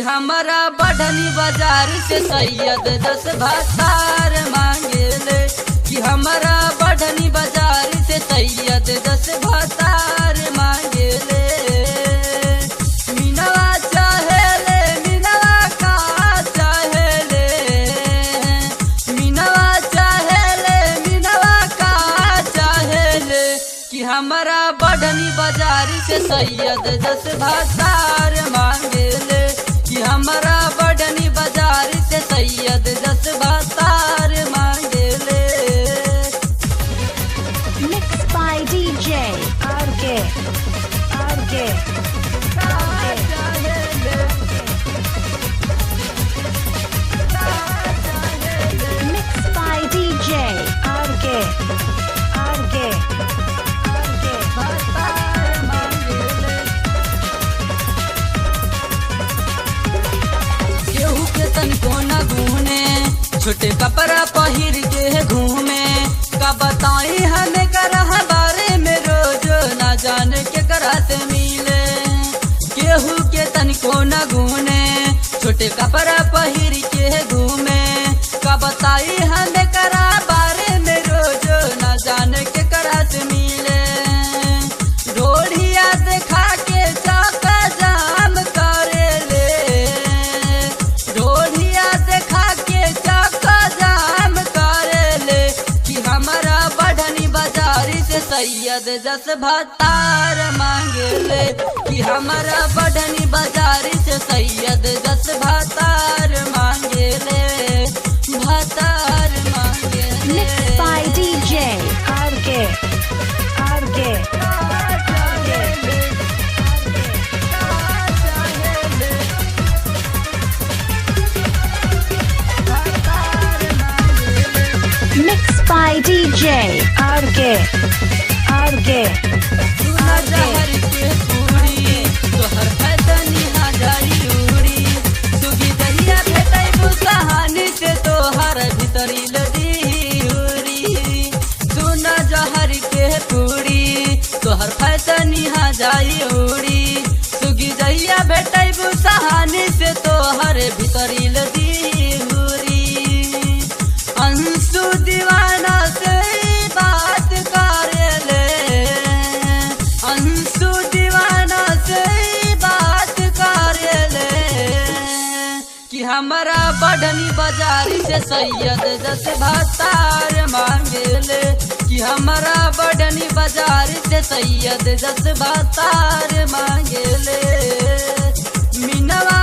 हमारा बढ़नी बाजार से सैयद 10 भातार मांगेले कि हमारा बढ़नी बाजार से सैयद 10 भातार मांगेले। मीनवा चाहेले मीनवा का चाहेले मीनवा चाहेले मीनवा का चाहेले कि हमारा बढ़नी बाजार से सैयद 10 भातार मांगेले कि हमारा बढ़नी बाजार से सैयद 10 भातार मांगेले। Mixed by DJ RK Mixed by DJ RK केहू के तनिको न घूने छोटे कपड़ा पहिर के घूमे का बताई हमें करह बारे में रोज न जाने के करा से मिले। केहू के तनिको न घूने छोटे कपड़ा पहिर के घूमे का बताई हमें करा बारे में रोज न जाने के करा से मिले। रोढ़िया देखा के चाका जाम करेले रोढ़िया देखा के चाका जाम करेले कि हमारा बढ़नी बाजारी से सैयद 10 भातार मांगेले कि हमारा बढ़नी बाजारी से सैयद 10 भातार मांगेले भातार मांगेले। Mixed by DJ RK Mixed by DJ RK सुना जहर के पूरी तोहर फैसनी हजारी उड़ी सुगी दहिया भेटैबू कहानी से तोहर भीतरी लदी उड़ी। सुना जहर के पूरी तोहर फैसनी हजारी उड़ी सुगी दहिया भेटैबू कहानी से तोहर भीतरी लदी उड़ी। अंशु दीवाना से बात करेले अंशु दीवाना से बात करेले कि हमारा बढ़नी बाजारी से सैयद 10 भातार मांगेले कि हमारा बढ़नी बाजारी से सैयद 10 भातार मांगेले। मीनवा